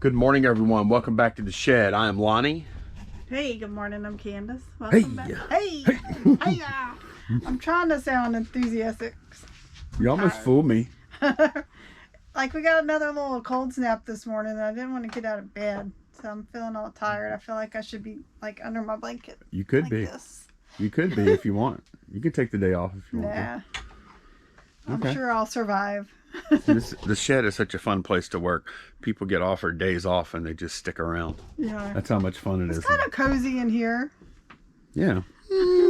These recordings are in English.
Good morning, everyone. Welcome back to the shed. I am Lonnie. Hey, good morning. I'm Candace. Welcome back. Hey, hey, I'm trying to sound enthusiastic. You almost fooled me. Like we got another little cold snap this morning, and I didn't want to get out of bed, so I'm feeling all tired. I feel like I should be like under my blanket. You could like be. This. You could be if you want. You could take the day off if you want. Yeah. I'm Okay. sure I'll survive. The shed is such a fun place to work. People get offered days off and they just stick around. Yeah. That's how much fun it is. It's kind of cozy in here. Yeah. Little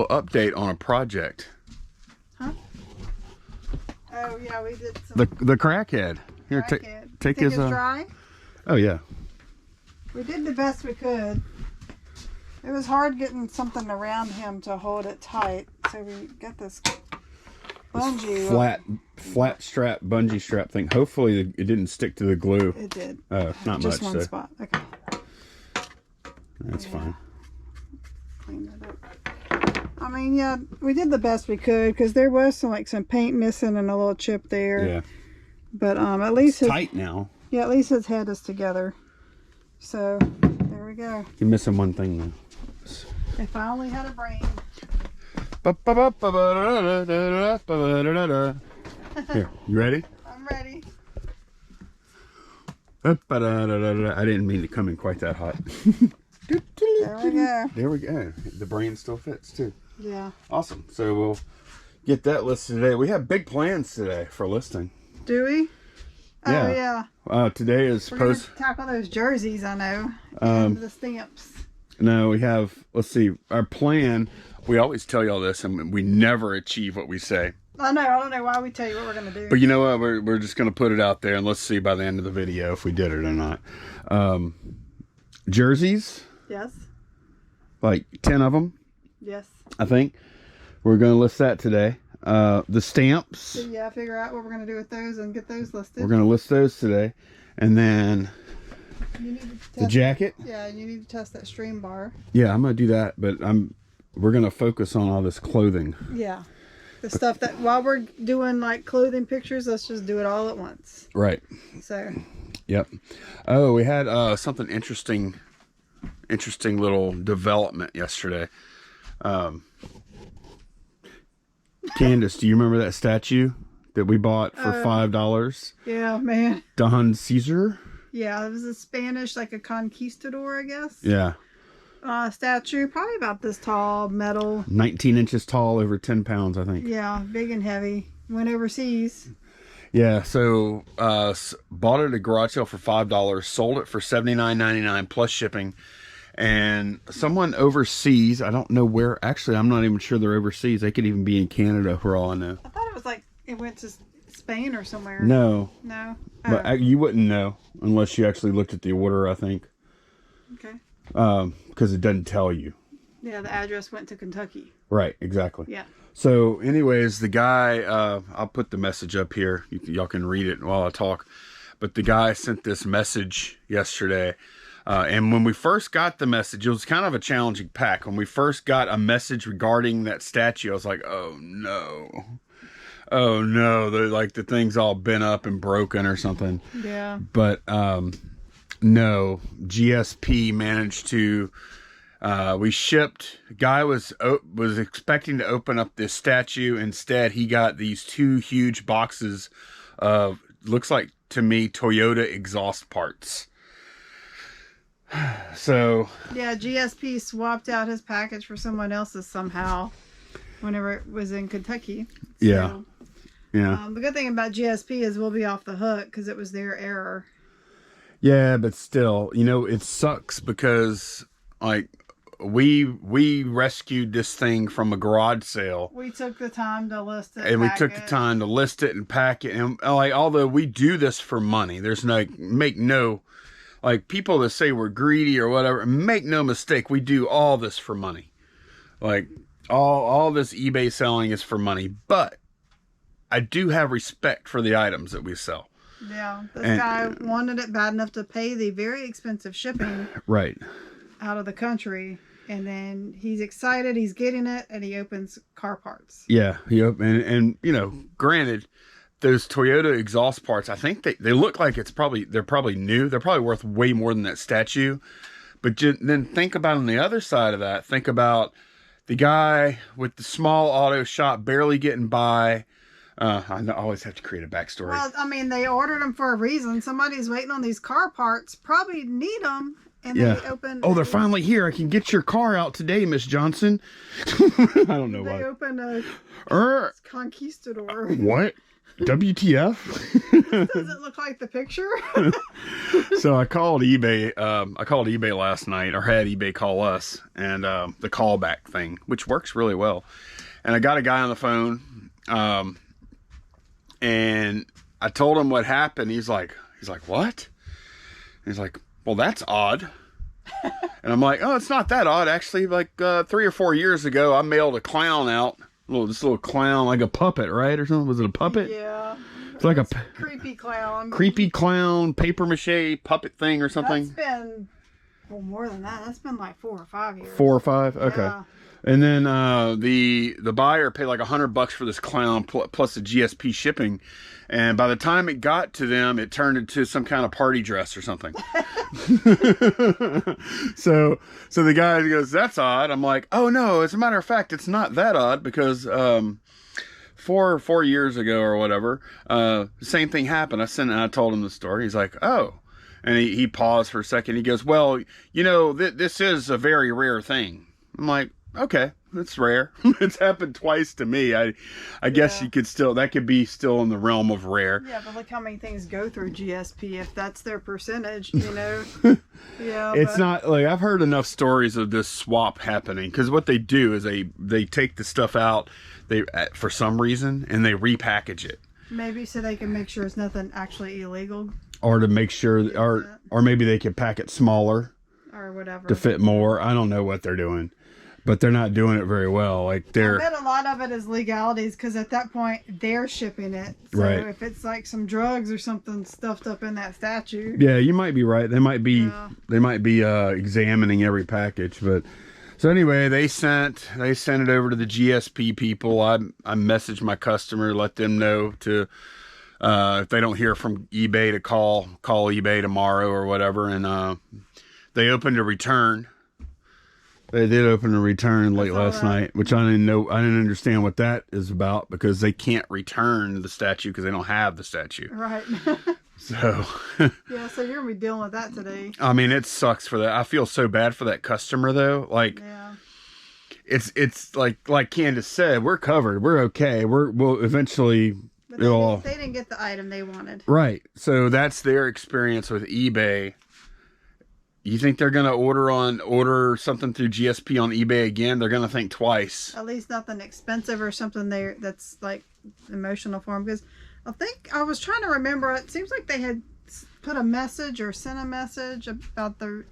update on a project. Huh? Oh yeah, we did some. The crackhead. Here, take Think his. it's dry? Oh yeah. We did the best we could. It was hard getting something around him to hold it tight, so we got this bungee. Flat strap, bungee strap thing. Hopefully it didn't stick to the glue. It did. Not just much. one spot. Okay. That's fine. Clean that up. I mean, yeah, we did the best we could because there was some paint missing and a little chip there. Yeah. But at least It's tight now. Yeah, at least his head is together. So there we go. You're missing one thing though. If I only had a brain. Here, you ready? I'm ready. I didn't mean to come in quite that hot. There we go. There we go. The brain still fits too. Yeah. Awesome. So we'll get that listed today. We have big plans today for listing. Do we? Yeah. Oh yeah. Today is We're gonna tackle those jerseys, I know. And the stamps. No, we have, let's see, our plan, we always tell y'all this and we never achieve what we say. I know, I don't know why we tell you what we're going to do. But you know what, we're just going to put it out there and let's see by the end of the video if we did it or not. Jerseys, Yes. like 10 of them, Yes. I think. We're going to list that today. The stamps, So yeah, figure out what we're going to do with those and get those listed. we're going to list those today. And then You need to test, the jacket. Yeah, you need to test that stream bar. Yeah, I'm going to do that, but we're going to focus on all this clothing. Yeah. The stuff that, while we're doing like clothing pictures, let's just do it all at once. Right. So. Yep. Oh, we had something interesting little development yesterday. Candace, do you remember that statue that we bought for $5? Yeah, man. Don Caesar? Yeah, it was a Spanish, like a conquistador, I guess. Yeah. Statue, probably about this tall, metal. 19 inches tall, over 10 pounds, I think. Yeah, big and heavy. Went overseas. Yeah, so bought it at a garage sale for $5, sold it for $79.99 plus shipping. And someone overseas, I don't know where, actually, I'm not even sure they're overseas. They could even be in Canada, for all I know. I thought it was like it went to Spain or somewhere. No. No? But you wouldn't know unless you actually looked at the order, I think. Okay. Because it doesn't tell you. Yeah, the address went to Kentucky. Right, exactly. Yeah. So anyways, the guy, I'll put the message up here. Y'all can read it while I talk. But the guy sent this message yesterday. And when we first got the message, it was kind of a challenging pack. When we first got a message regarding that statue, I was like, oh no. Oh no, like the thing's all bent up and broken or something. Yeah. But no, GSP managed to, we shipped, guy was expecting to open up this statue. Instead, he got these 2 huge boxes of, looks like to me, Toyota exhaust parts. So Yeah, GSP swapped out his package for someone else's somehow whenever it was in Kentucky. Yeah. Yeah. The good thing about GSP is we'll be off the hook because it was their error. Yeah, but still, it sucks because like we rescued this thing from a garage sale. We took the time to list it. And we took the time to list it and pack it. And like, although we do this for money, there's like people that say we're greedy or whatever, make no mistake, we do all this for money. Like all this eBay selling is for money, but I do have respect for the items that we sell. Yeah, this guy wanted it bad enough to pay the very expensive shipping right out of the country. And then he's excited, he's getting it, and he opens car parts. Yeah, yep. And you know, granted, those Toyota exhaust parts, I think they look like they're probably new. They're probably worth way more than that statue. But then think about on the other side of that. Think about the guy with the small auto shop barely getting by. I always have to create a backstory. Well, I mean, they ordered them for a reason. Somebody's waiting on these car parts, probably need them. And they open. Oh, they're finally here. I can get your car out today, Miss Johnson. I don't know why. They open a Conquistador. What? WTF? Does it look like the picture? So I called eBay. I called eBay last night, or had eBay call us, and the callback thing, which works really well. And I got a guy on the phone, and I told him what happened. He's like, what? And he's like, well, that's odd. And I'm like, oh, it's not that odd. Actually, like 3 or 4 years ago, I mailed a clown out. This little clown, like a puppet, right? Or something? Was it a puppet? Yeah. It's like a creepy clown. Creepy clown, paper mache puppet thing or something. That's been, well, more than that. That's been like 4 or 5 years. 4 or 5? Okay. Yeah. And then the buyer paid like $100 for this clown plus the GSP shipping, and by the time it got to them, it turned into some kind of party dress or something. So the guy goes, "That's odd." I'm like, "Oh no, as a matter of fact, it's not that odd because 4 years ago or whatever, the same thing happened." I told him the story. He's like, "Oh." And he paused for a second. He goes, "Well, you know, this is a very rare thing." I'm like, okay, it's rare. It's happened twice to me. I guess you could that could be still in the realm of rare. Yeah, but look how many things go through GSP if that's their percentage, you know. Yeah. It's not like I've heard enough stories of this swap happening, because what they do is they take the stuff out for some reason and they repackage it. Maybe so they can make sure it's nothing actually illegal. Or to make sure, or maybe they could pack it smaller. Or whatever. To fit more. I don't know what they're doing. But they're not doing it very well. Like I bet a lot of it is legalities, because at that point they're shipping it. So if it's like some drugs or something stuffed up in that statue. Yeah, you might be right. They might be examining every package. But so anyway, they sent it over to the GSP people. I messaged my customer, let them know to if they don't hear from eBay to call eBay tomorrow or whatever, and they opened a return. They did open a return late last night, which I didn't know. I didn't understand what that is about, because they can't return the statue because they don't have the statue. Right. So. Yeah, so you're gonna be dealing with that today. I mean, it sucks for that. I feel so bad for that customer though. Like, it's like Candace said, we're covered. We're okay. We'll eventually. But they didn't get the item they wanted. Right. So that's their experience with eBay. You think they're going to order something through GSP on eBay again? They're going to think twice. At least nothing expensive or something that's like emotional for them. Because I think I was trying to remember. It seems like they had put a message or sent a message about the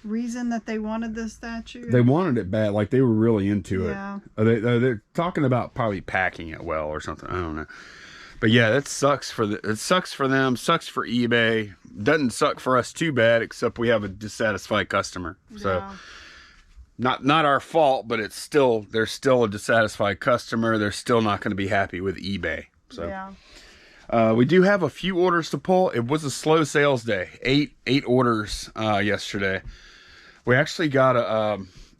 reason that they wanted this statue. They wanted it bad. Like they were really into it. Yeah. They're talking about probably packing it well or something. I don't know. But yeah, that sucks it sucks for them, sucks for eBay. Doesn't suck for us too bad, except we have a dissatisfied customer. So not our fault, but they're still a dissatisfied customer. They're still not going to be happy with eBay. So we do have a few orders to pull. It was a slow sales day. Eight orders yesterday. We actually got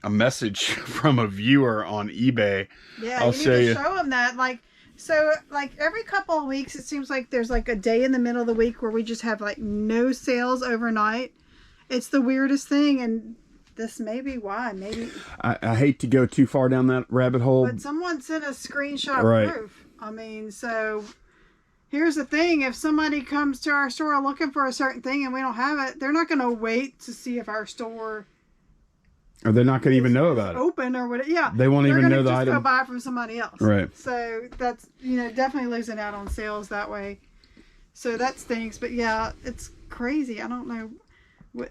a message from a viewer on eBay. Yeah, I'll show them that. So, every couple of weeks, it seems like there's, a day in the middle of the week where we just have, no sales overnight. It's the weirdest thing, and this may be why. Maybe. I hate to go too far down that rabbit hole. But someone sent a screenshot proof. I mean, so, here's the thing. If somebody comes to our store looking for a certain thing and we don't have it, they're not going to wait to see if our store... Or they're not going to even know about it. Open or whatever. Yeah. They won't even know the item. They're going to just go buy it from somebody else. Right. So that's, definitely losing out on sales that way. So that stinks. But yeah, it's crazy. I don't know.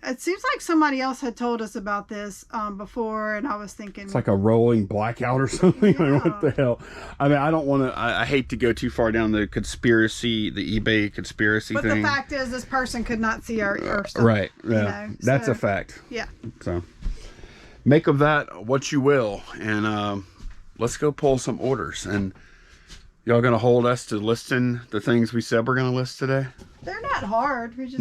It seems like somebody else had told us about this before, and I was thinking... It's like a rolling blackout or something. Yeah. Like, what the hell? I mean, I don't want to... I hate to go too far down the eBay conspiracy thing. But the fact is, this person could not see our stuff. Right. Yeah. That's a fact. Yeah. So... make of that what you will. And let's go pull some orders. And y'all gonna hold us to listing the things we said we're gonna list today? They're not hard. We just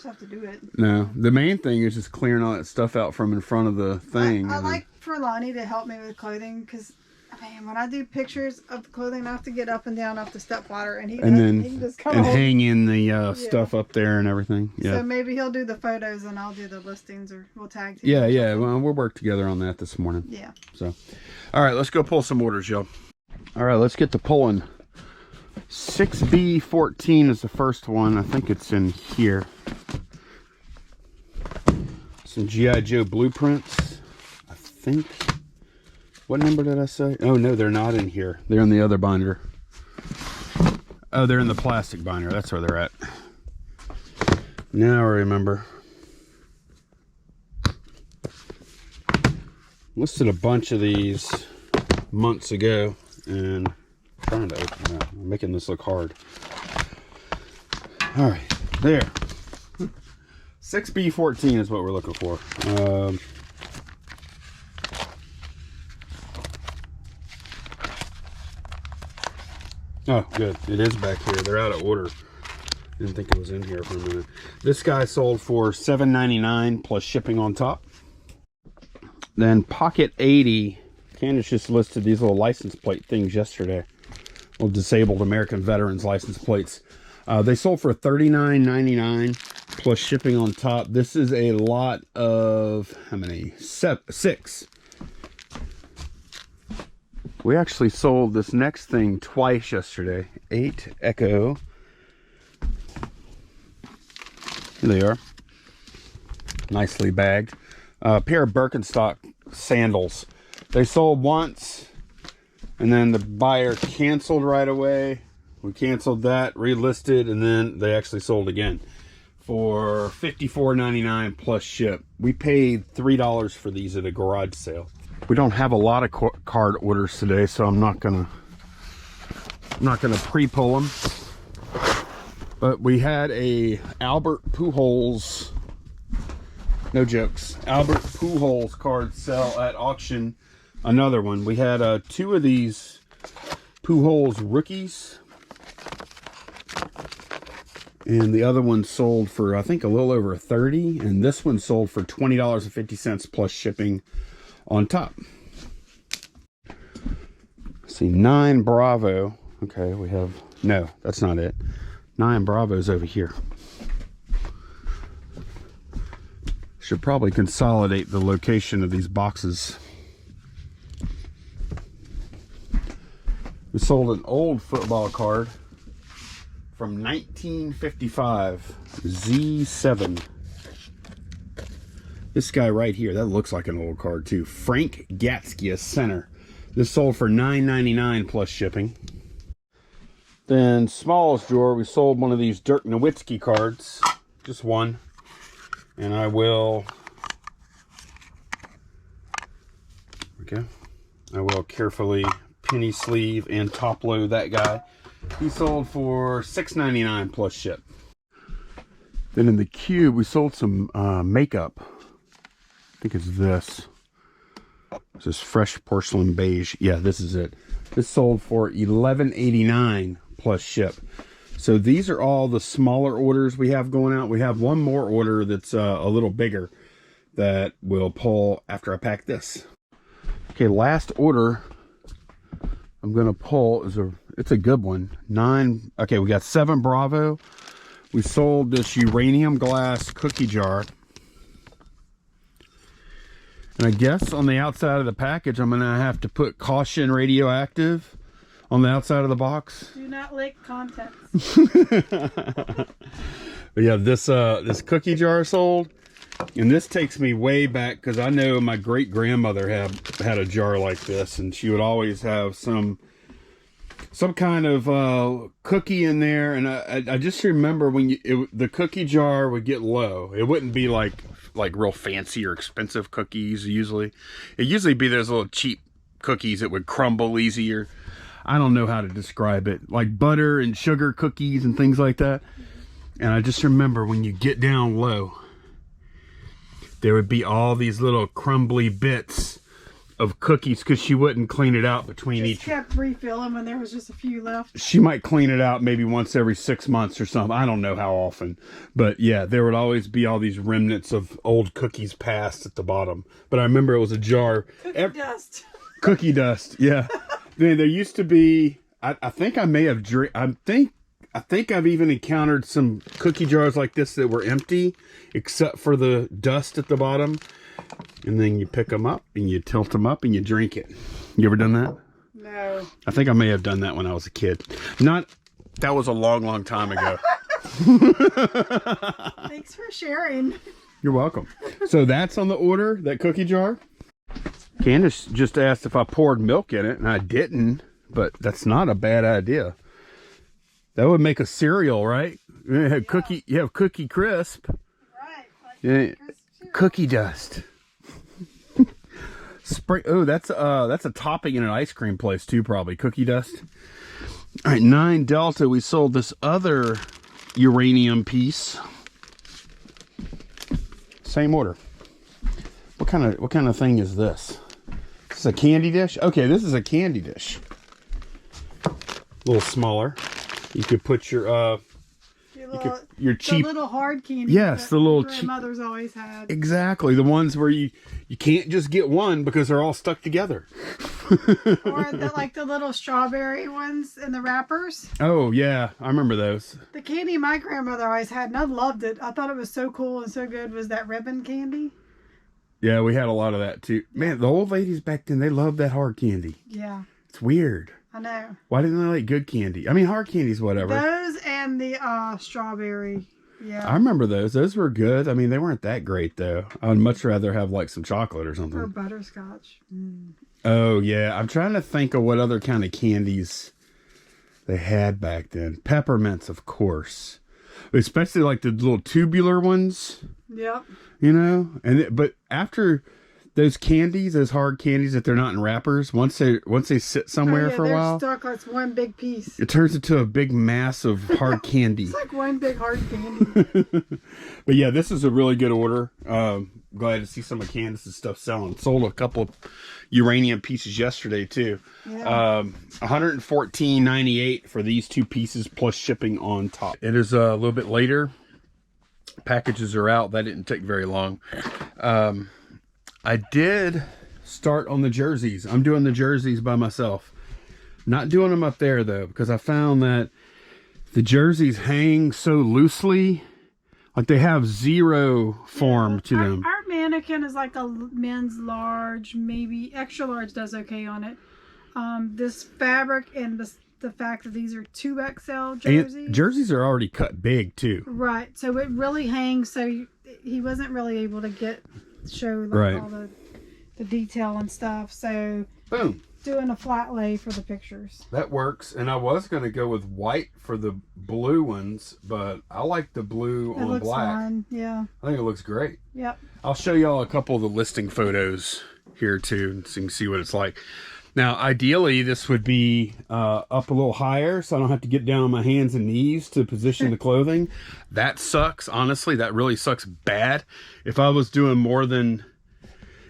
have to do it. No, the main thing is just clearing all that stuff out from in front of the thing. I like for Lonnie to help me with clothing, because man, when I do pictures of the clothing, I have to get up and down off the step ladder, and he can just come hang in the stuff up there and everything. Yeah. So maybe he'll do the photos and I'll do the listings, or we'll tag team. Yeah. Well, we'll work together on that this morning. Yeah. So, all right, let's go pull some orders, y'all. All right, let's get to pulling. 6B14 is the first one. I think it's in here. Some G.I. Joe blueprints, I think. What number did I say? Oh, no, they're not in here. They're in the other binder. Oh, they're in the plastic binder. That's where they're at. Now I remember. Listed a bunch of these months ago, and trying to open that. I'm making this look hard. All right, there. 6B14 is what we're looking for. Oh, good. It is back here. They're out of order. Didn't think it was in here for a minute. This guy sold for $7.99 plus shipping on top. Then Pocket 80. Candace just listed these little license plate things yesterday. Little disabled American veterans license plates. They sold for $39.99 plus shipping on top. This is a lot of, how many? Six. We actually sold this next thing twice yesterday. 8 Echo. Here they are. Nicely bagged. A pair of Birkenstock sandals. They sold once, and then the buyer canceled right away. We canceled that, relisted, and then they actually sold again for $54.99 plus ship. We paid $3 for these at a garage sale. We don't have a lot of card orders today, so I'm not gonna pre-pull them. But we had a Albert Pujols, no jokes, Albert Pujols card sell at auction. Another one. We had 2 of these Pujols rookies, and the other one sold for, I think, a little over $30, and this one sold for $20.50 plus shipping on top. Let's see, 9 Bravo. Okay, we have, no, that's not it. 9 Bravos over here. Should probably consolidate the location of these boxes. We sold an old football card from 1955, Z7. This guy right here, that looks like an old card too. Frank Gatsky, a center. This sold for $9.99 plus shipping. Then smallest drawer, we sold one of these Dirk Nowitzki cards, just one. And I will, okay, I will carefully penny sleeve and top load that guy. He sold for $6.99 plus ship. Then in the cube, we sold some makeup. I think it's this. This is fresh porcelain beige. Yeah, this is it. This sold for $11.89 plus ship. So these are all the smaller orders we have going out. We have one more order that's a little bigger that we'll pull after I pack this. Okay, last order I'm gonna pull is it's a good one. 9. Okay, we got 7 Bravo. We sold this uranium glass cookie jar. And I guess on the outside of the package, I'm gonna have to put caution radioactive on the outside of the box. Do not lick contents. But yeah, this cookie jar sold, and this takes me way back because I know my great grandmother had a jar like this, and she would always have some kind of cookie in there. And I just remember when the cookie jar would get low. It wouldn't be like real fancy or expensive cookies. Usually it usually be those little cheap cookies that would crumble easier. I don't know how to describe it, like butter and sugar cookies and things like that. And I just remember when you get down low, there would be all these little crumbly bits of cookies because she wouldn't clean it out between Just each. kept refilling when there was just a few left. She might clean it out maybe once every 6 months or something. I don't know how often. But yeah, there would always be all these remnants of old cookies passed at the bottom. But I remember it was a jar. Cookie dust. Cookie dust, yeah. Then there used to be, I think I may have I think I've even encountered some cookie jars like this that were empty, except for the dust at the bottom. And then you pick them up and you tilt them up and you drink it. You ever done that? No. I think I may have done that when I was a kid. That was a long, long time ago. Thanks for sharing. You're welcome. So that's on the order, that cookie jar. Candace just asked if I poured milk in it, and I didn't, but that's not a bad idea. That would make a cereal, right? You have Cookie Crisp. Right. Like Yeah, cookie dust. Spray. Oh, that's a topping in an ice cream place too, probably cookie dust. All right, 9 Delta. We sold this other uranium piece. Same order. What kind of thing is this? Is this a candy dish? Okay, this is a candy dish. A little smaller. You could put your cheap, the little hard candy. yes, the little cheap. Grandmother's always had. Exactly, the ones where you can't just get one because they're all stuck together. Or the little strawberry ones in the wrappers. Oh yeah, I remember those. The candy my grandmother always had, and I loved it. I thought it was so cool and so good. Was that ribbon candy? Yeah, we had a lot of that too. Man, the old ladies back then, they loved that hard candy. Yeah. It's weird. I know. Why didn't they like good candy? I mean, hard candy's whatever. Those and the strawberry. Yeah. I remember those. Those were good. I mean, they weren't that great though. I'd much rather have like some chocolate or something. Or butterscotch. Mm. Oh yeah, I'm trying to think of what other kind of candies they had back then. Peppermints, of course, especially like the little tubular ones. Yep. You know, but after those candies, those hard candies, that they're not in wrappers, once they sit somewhere for a while, they're stuck like one big piece. it turns into a big mass of hard candy. It's like one big hard candy. But yeah, this is a really good order. Glad to see some of Candace's stuff selling. Sold a couple of uranium pieces yesterday too. Yeah. $114.98 for these 2 pieces plus shipping on top. It is a little bit later. Packages are out. That didn't take very long. I did start on the jerseys. I'm doing the jerseys by myself. Not doing them up there though, because I found that the jerseys hang so loosely. Like they have zero form to them. Our mannequin is like a men's large, maybe extra large does okay on it. This fabric and the fact that these are 2XL jerseys. And jerseys are already cut big too. Right. So it really hangs. So he wasn't really able to show Right. all the detail and stuff. So Boom. doing a flat lay for the pictures. That works. And I was going to go with white for the blue ones, but I like the blue It on looks black. fine. Yeah. I think it looks great. Yep. I'll show y'all a couple of the listing photos here too, so you can see what it's like. Now, ideally, this would be up a little higher, so I don't have to get down on my hands and knees to position the clothing. That sucks. Honestly, that really sucks bad. If I was doing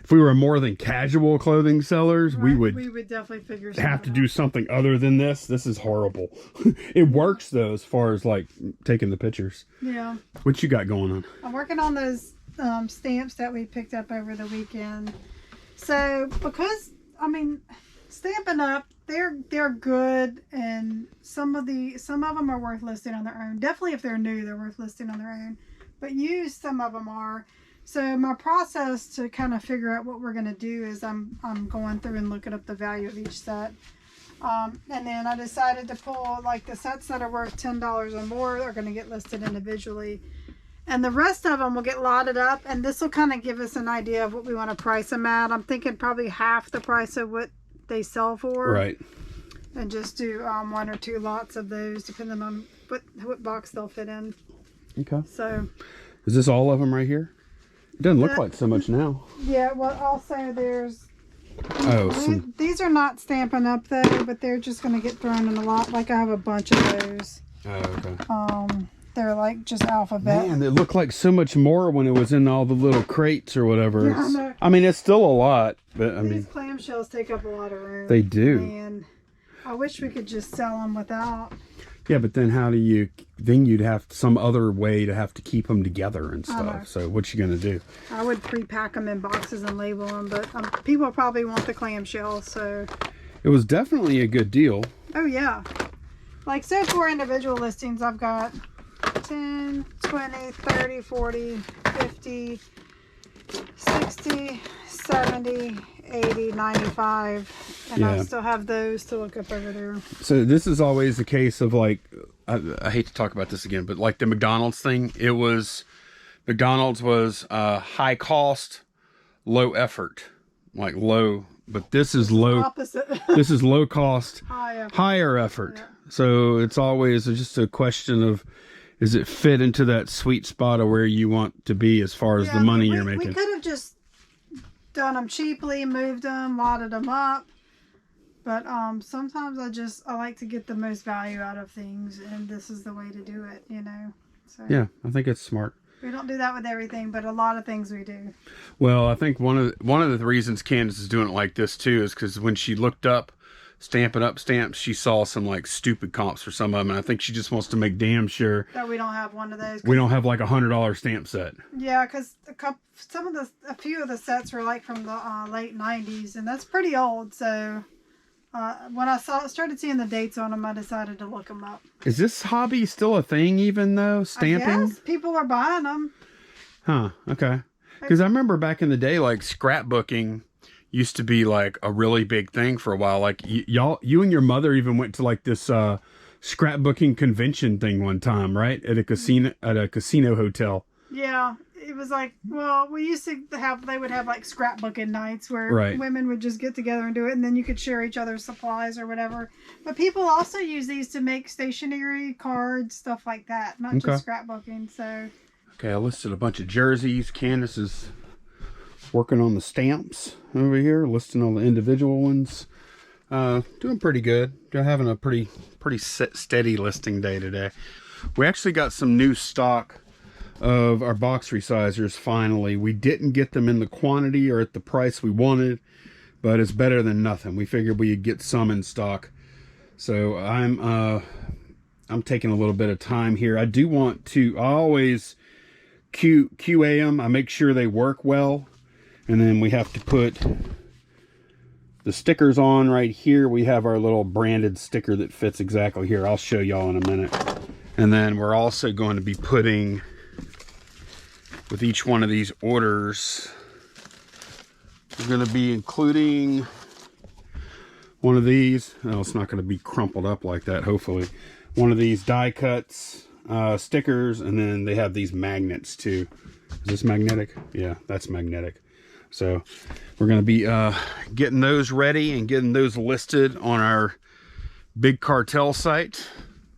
if we were more than casual clothing sellers, Right. we would definitely figure something have to do something other than this. This is horrible. It works though, as far as like taking the pictures. Yeah. What you got going on? I'm working on those stamps that we picked up over the weekend. So because Stampin' Up, they're good, and some of them are worth listing on their own. Definitely if they're new, they're worth listing on their own. But used, some of them are. So my process to kind of figure out what we're going to do is I'm going through and looking up the value of each set. And then I decided to pull like the sets that are worth $10 or more are going to get listed individually. And the rest of them will get lotted up, and this will kind of give us an idea of what we want to price them at. I'm thinking probably half the price of what they sell for. Right. And just do 1 or 2 lots of those, depending on what box they'll fit in. Okay. So. Is this all of them right here? It doesn't look like so much now. Yeah, well, also there's... Oh, these are not Stampin' Up though, but they're just going to get thrown in a lot. Like I have a bunch of those. Oh, okay. they're like just alphabet. Man, it looked like so much more when it was in all the little crates or whatever. Yeah, I know. I mean, it's still a lot, but I These mean, clamshells take up a lot of room. they do. And I wish we could just sell them without. Yeah, but then how do you? Then you'd have some other way to have to keep them together and I know. stuff. So what you gonna do? I would pre-pack them in boxes and label them, but people probably want the clamshells, so. It was definitely a good deal. Oh yeah. Like so for individual listings, I've got 10, 20, 30, 40, 50, 60, 70, 80, 95. And I Yeah. still have those to look up over there. So this is always the case of like, I hate to talk about this again, but like the McDonald's thing, McDonald's was high cost, low effort, like low, but this is low, Opposite. this is low cost, Higher. higher effort. Yeah. So it's always just a question of, is it fit into that sweet spot of where you want to be as far as the money you're making? We could have just done them cheaply, moved them, lotted them up. But sometimes I like to get the most value out of things, and this is the way to do it, you know. So Yeah, I think it's smart. we don't do that with everything, but a lot of things we do. Well, I think one of the reasons Candace is doing it like this too is because when she looked up Stampin' Up stamps, she saw some like stupid comps for some of them, and I think she just wants to make damn sure That we don't have one of those. we don't have like $100 stamp set. Yeah, because a few of the sets were like from the late '90s, and that's pretty old. So when I started seeing the dates on them, I decided to look them up. Is this hobby still a thing even though, stamping? Yes, people are buying them. Huh, okay. Because I remember back in the day, like scrapbooking used to be like a really big thing for a while. Like you and your mother even went to like this scrapbooking convention thing one time, right? At a casino hotel. Yeah, it was like, well, we used to they would have like scrapbooking nights where Right. women would just get together and do it, and then you could share each other's supplies or whatever. But people also use these to make stationery, cards, stuff like that, not just scrapbooking. So. Okay, I listed a bunch of jerseys. Candace is working on the stamps over here, listing all the individual ones. Doing pretty good. They're having a pretty steady listing day today. We actually got some new stock of our box resizers finally. We didn't get them in the quantity or at the price we wanted, but it's better than nothing. We figured we'd get some in stock. So I'm taking a little bit of time here. I do want to, I always QA them. I make sure they work well. And then we have to put the stickers on right here. We have our little branded sticker that fits exactly here. I'll show y'all in a minute. And then we're also going to be putting, with each one of these orders, we're going to be including one of these. Oh, it's not going to be crumpled up like that, hopefully. One of these die cuts, stickers, and then they have these magnets too. Is this magnetic? Yeah, that's magnetic. So we're going to be getting those ready and getting those listed on our Big Cartel site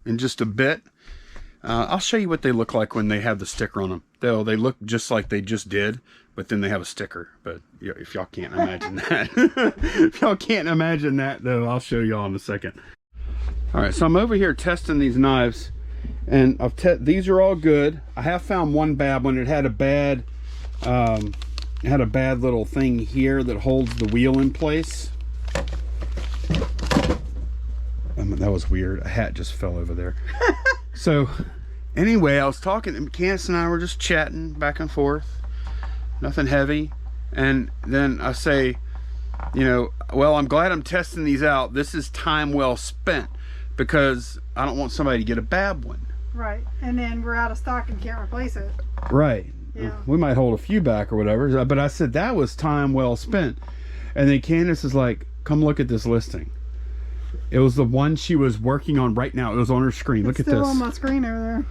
in just a bit. I'll show you what they look like when they have the sticker on them. They look just like they just did, but then they have a sticker. But if y'all can't imagine that, if y'all can't imagine that, though, I'll show y'all in a second. All right, so I'm over here testing these knives, and these are all good. I have found one bad one. It had a bad little thing here that holds the wheel in place. That was weird. A hat just fell over there. So anyway, I was talking, Candace and I were just chatting back and forth, nothing heavy. And then I say, you know, well, I'm glad I'm testing these out. This is time well spent because I don't want somebody to get a bad one. Right. And then we're out of stock and can't replace it. Right. Yeah. We might hold a few back or whatever. But I said that was time well spent. And then Candace is like, come look at this listing. It was the one she was working on right now. It was on her screen. Look at this. It's still on my screen over there.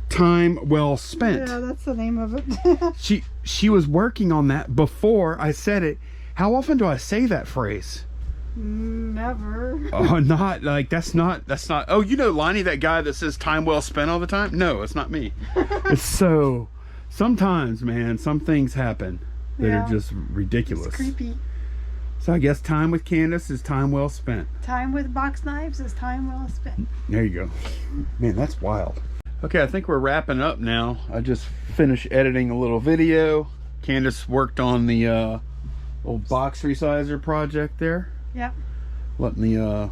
Time well spent. Yeah, that's the name of it. She was working on that before I said it. How often do I say that phrase? Never. Oh, not like that's not. Oh, you know, Lonnie, that guy that says time well spent all the time. No, it's not me. It's so. Sometimes, man, some things happen that are just ridiculous. It's creepy. So I guess time with Candace is time well spent. Time with box knives is time well spent. There you go. Man, that's wild. Okay, I think we're wrapping up now. I just finished editing a little video. Candace worked on the old box resizer project there. Yep. Letting the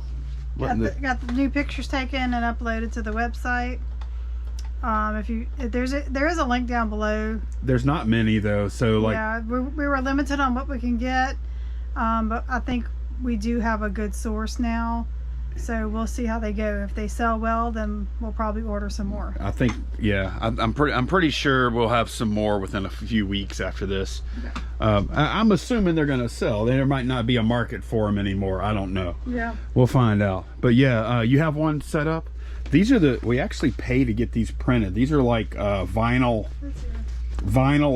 got the new pictures taken and uploaded to the website. If there is a link down below. There's not many though, so like yeah, we were limited on what we can get, but I think we do have a good source now. So we'll see how they go. If they sell well, then we'll probably order some more. I think, yeah, I'm pretty sure we'll have some more within a few weeks after this. Okay. I'm assuming they're gonna sell. There might not be a market for them anymore. I don't know. Yeah. We'll find out. But yeah, you have one set up. These are we actually pay to get these printed. These are like vinyl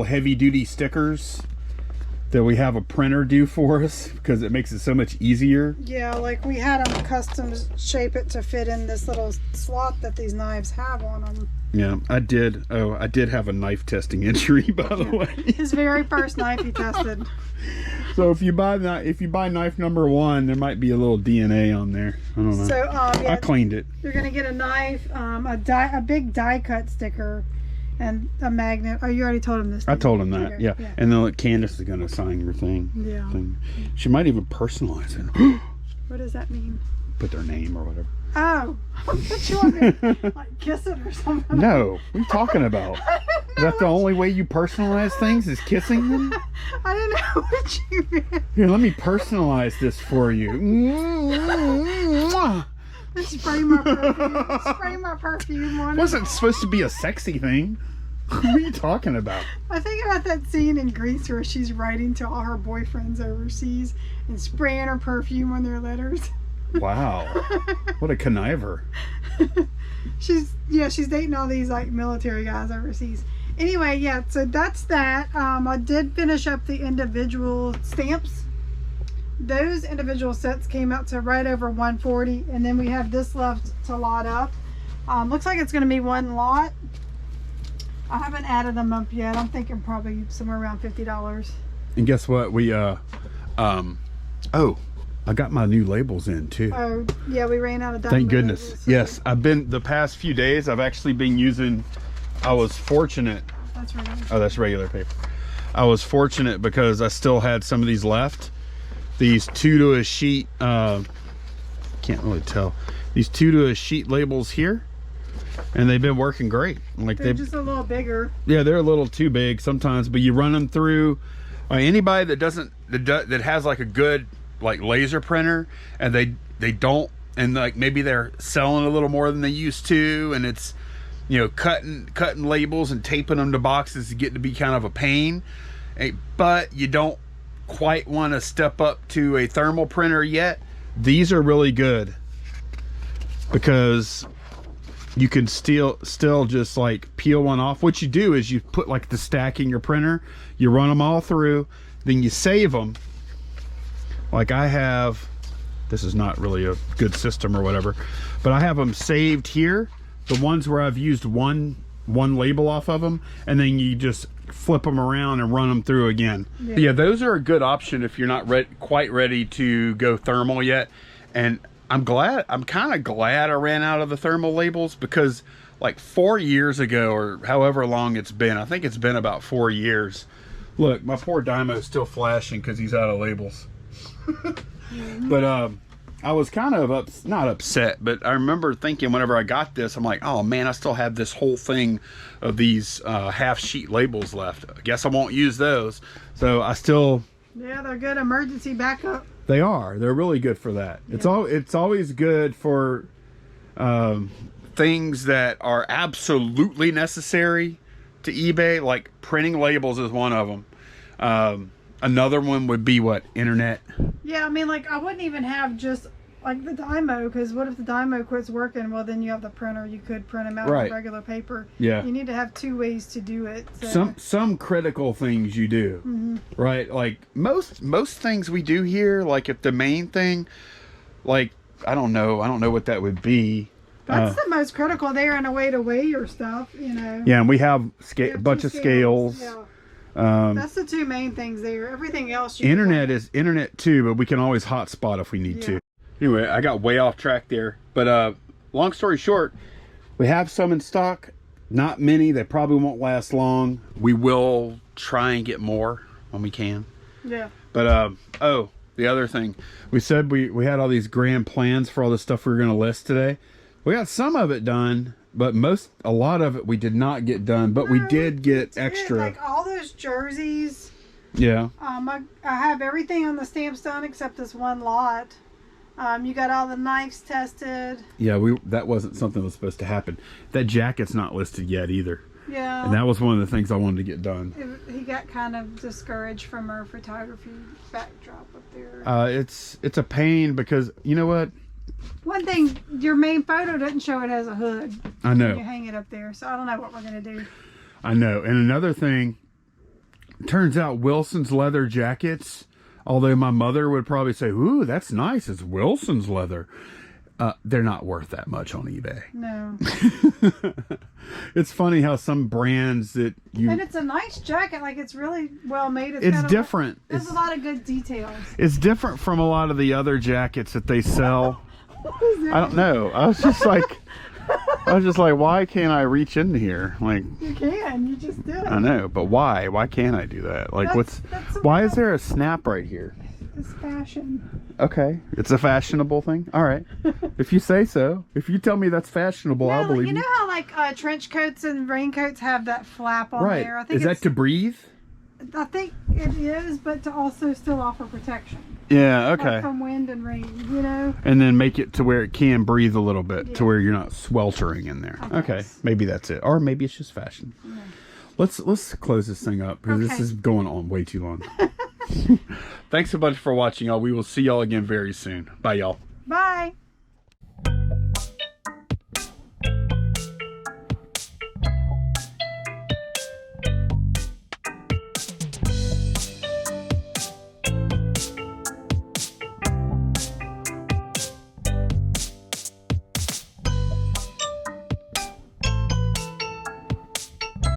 heavy duty stickers that we have a printer do for us because it makes it so much easier. Yeah, like we had them custom shape it to fit in this little slot that these knives have on them. Yeah, I did have a knife testing entry, by the way. His very first knife he tested. So if you buy knife number 1, there might be a little DNA on there. I don't know. So yeah, I cleaned it. You're gonna get a knife, a big die cut sticker, and a magnet. Oh, you already told him this. I told him that. Okay, yeah. And then Candace is gonna sign your thing. Yeah. She might even personalize it. What does that mean? Put their name or whatever. Oh, I thought you want me to like kiss it or something. No, what are you talking about? Is that the only way you personalize things, is kissing them? I didn't know what you meant. Here, let me personalize this for you. Spray my perfume. Spray my perfume on it. Wasn't supposed to be a sexy thing. What are you talking about? I think about that scene in Grease where she's writing to all her boyfriends overseas and spraying her perfume on their letters. Wow. What a conniver. She's dating all these like military guys overseas. Anyway, yeah, so that's that. I did finish up the individual stamps. Those individual sets came out to right over $140, and then we have this left to lot up. Looks like it's going to be one lot. I haven't added them up yet. I'm thinking probably somewhere around $50. And guess what? We I got my new labels in too. Oh, yeah, we ran out of Thank goodness. labels, so. Yes, I've been the past few days. I've actually been using. I was fortunate. That's regular. Oh, that's regular paper. I was fortunate because I still had some of these left. These 2 to a sheet. Can't really tell. These 2 to a sheet labels here, and they've been working great. Like They're just a little bigger. Yeah, they're a little too big sometimes, but you run them through. Anybody that has like a good like laser printer, and they don't, and like maybe they're selling a little more than they used to, and it's, you know, cutting labels and taping them to boxes to get to be kind of a pain, but you don't quite want to step up to a thermal printer yet. These are really good because you can still just like peel one off. What you do is you put like the stack in your printer, you run them all through, then you save them. Like I have, this is not really a good system or whatever, but I have them saved here, the ones where I've used one label off of them, and then you just flip them around and run them through again. Yeah, those are a good option if you're not quite ready to go thermal yet. And I'm kind of glad I ran out of the thermal labels, because like 4 years ago, or however long it's been, I think it's been about 4 years. Look, my poor Dymo's still flashing because he's out of labels. But I was kind of not upset, but I remember thinking whenever I got this, I'm like, oh man, I still have this whole thing of these half sheet labels left. I guess I won't use those. So I still... Yeah, they're good emergency backup. They are. They're really good for that. Yeah. It's always good for things that are absolutely necessary to eBay, like printing labels is one of them. Another one would be what? Internet. Yeah, I mean, like, I wouldn't even have just, like, the Dymo, because what if the Dymo quits working? Well, then you have the printer. You could print them out on regular paper. Yeah. You need to have 2 ways to do it. So. Some critical things you do, right? Like, most things we do here, like, if the main thing, like, I don't know what that would be. That's the most critical there, in a way to weigh your stuff, you know. Yeah, and we have a bunch of scales. Yeah. That's the 2 main things there. Everything else you internet too, but we can always hotspot if we need to. Anyway, I got way off track there, but long story short, we have some in stock. Not many. They probably won't last long. We will try and get more when we can. Yeah. But oh, the other thing, we said we had all these grand plans for all the stuff we were going to list today. We got some of it done, but a lot of it we did not get done. But we did get extra. Like all those jerseys. Yeah. I have everything on the stamps done except this one lot. You got all the knives tested. Yeah, that wasn't something that was supposed to happen. That jacket's not listed yet either. Yeah. And that was one of the things I wanted to get done. He got kind of discouraged from our photography backdrop up there. It's a pain because, you know what? One thing, your main photo doesn't show it has a hood. I know. You hang it up there, so I don't know what we're going to do. I know. And another thing, turns out Wilson's leather jackets, although my mother would probably say, ooh, that's nice, it's Wilson's leather. They're not worth that much on eBay. No. It's funny how some brands that you... And it's a nice jacket. Like, it's really well made. It's different. There's a lot of good details. It's different from a lot of the other jackets that they sell. What was that? I don't know. I was just like, why can't I reach in here? Like, You can. You just did. I know, but why? Why can't I do that? Like, That's why is there a snap right here? It's fashion. Okay, it's a fashionable thing. All right, if you say so. If you tell me that's fashionable, I'll believe you know how like trench coats and raincoats have that flap on right. there? I think Is that to breathe? I think it is, but to also still offer protection. Yeah. Okay. Like from wind and rain, you know. And then make it to where it can breathe a little bit, to Yeah. where you're not sweltering in there. I Okay, guess. maybe that's it, or maybe it's just fashion. Yeah. Let's close this thing up because this Okay. is going on way too long. Thanks a bunch for watching, y'all. We will see y'all again very soon. Bye, y'all. Bye.